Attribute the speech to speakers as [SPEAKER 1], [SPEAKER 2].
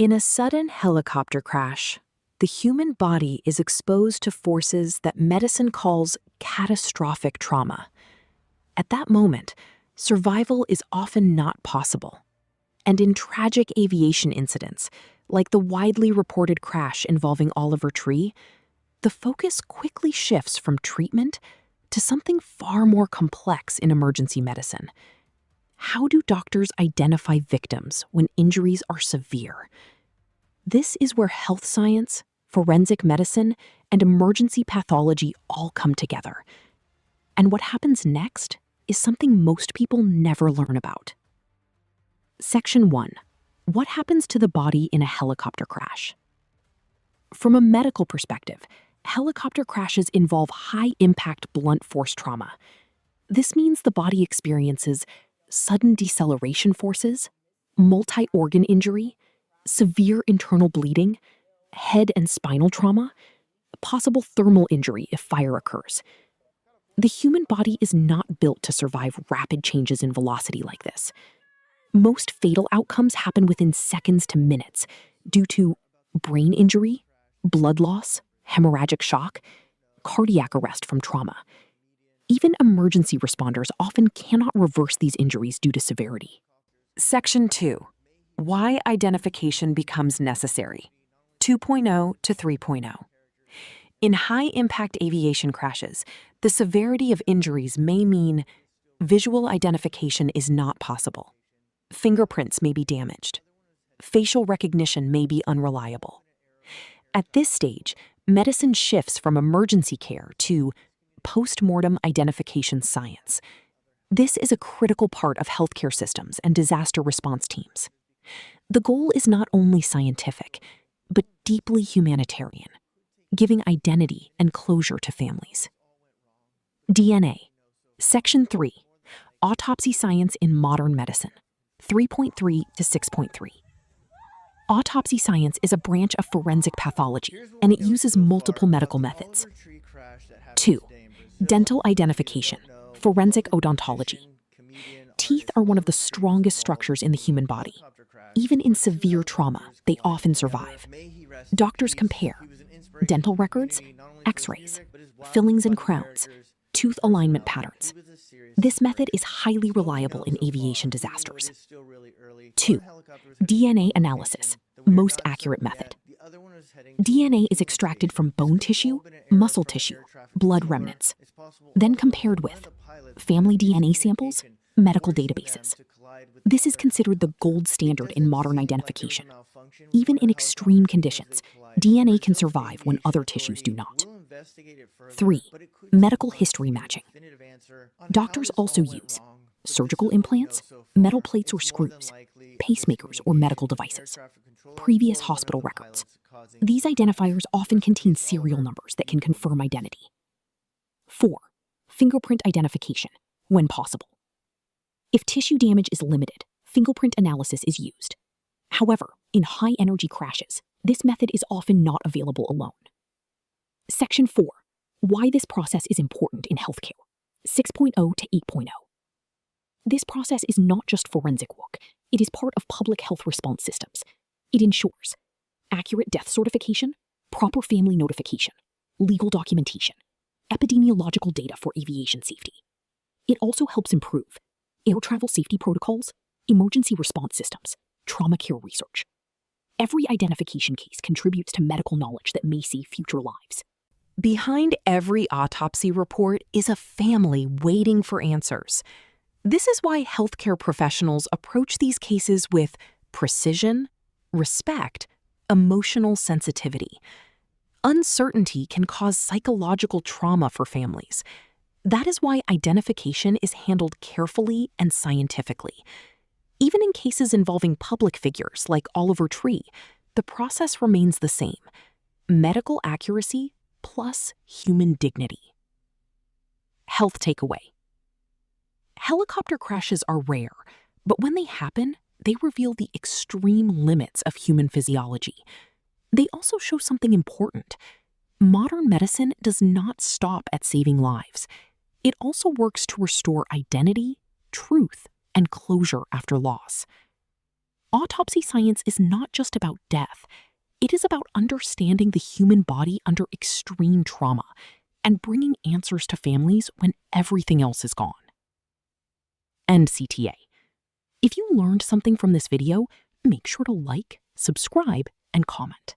[SPEAKER 1] In a sudden helicopter crash, the human body is exposed to forces that medicine calls catastrophic trauma. At that moment, survival is often not possible. And in tragic aviation incidents, like the widely reported crash involving Oliver Tree, the focus quickly shifts from treatment to something far more complex in emergency medicine. How do doctors identify victims when injuries are severe? This is where health science, forensic medicine, and emergency pathology all come together. And what happens next is something most people never learn about. Section 1. What happens to the body in a helicopter crash? From a medical perspective, helicopter crashes involve high-impact blunt force trauma. This means the body experiences sudden deceleration forces, multi-organ injury, severe internal bleeding, head and spinal trauma, possible thermal injury if fire occurs. The human body is not built to survive rapid changes in velocity like this. Most fatal outcomes happen within seconds to minutes due to brain injury, blood loss, hemorrhagic shock, cardiac arrest from trauma. Even emergency responders often cannot reverse these injuries due to severity. Section 2. Why identification becomes necessary. 2.0 to 3.0. In high-impact aviation crashes, the severity of injuries may mean visual identification is not possible. Fingerprints may be damaged. Facial recognition may be unreliable. At this stage, medicine shifts from emergency care to post-mortem identification science. This is a critical part of healthcare systems and disaster response teams. The goal is not only scientific, but deeply humanitarian, giving identity and closure to families. DNA. Section 3. Autopsy science in modern medicine. 3.3 to 6.3. Autopsy science is a branch of forensic pathology, and it uses multiple medical methods. 2. Dental identification, forensic odontology. Teeth are one of the strongest structures in the human body. Even in severe trauma, they often survive. Doctors compare dental records, x-rays, fillings and crowns, tooth alignment patterns. This method is highly reliable in aviation disasters. 2. DNA analysis, most accurate method. DNA is extracted from bone tissue, muscle tissue, blood remnants, then compared with family DNA samples, medical databases. This is considered the gold standard in modern identification. Even in extreme conditions, DNA can survive when other tissues do not. 3. Medical history matching. Doctors also use surgical implants, metal plates or screws, pacemakers or medical devices, previous hospital records. These identifiers often contain serial numbers that can confirm identity. 4. Fingerprint identification, when possible. If tissue damage is limited, fingerprint analysis is used. However, in high-energy crashes, this method is often not available alone. Section 4. Why this process is important in healthcare. 6.0 to 8.0. This process is not just forensic work, it is part of public health response systems. It ensures accurate death certification, proper family notification, legal documentation, epidemiological data for aviation safety. It also helps improve air travel safety protocols, emergency response systems, trauma care research. Every identification case contributes to medical knowledge that may save future lives. Behind every autopsy report is a family waiting for answers. This is why healthcare professionals approach these cases with precision, respect, emotional sensitivity. Uncertainty can cause psychological trauma for families. That is why identification is handled carefully and scientifically. Even in cases involving public figures like Oliver Tree, the process remains the same: medical accuracy plus human dignity. Health takeaway. Helicopter crashes are rare, but when they happen, they reveal the extreme limits of human physiology. They also show something important. Modern medicine does not stop at saving lives. It also works to restore identity, truth, and closure after loss. Autopsy science is not just about death. It is about understanding the human body under extreme trauma and bringing answers to families when everything else is gone. End CTA. If you learned something from this video, make sure to like, subscribe, and comment.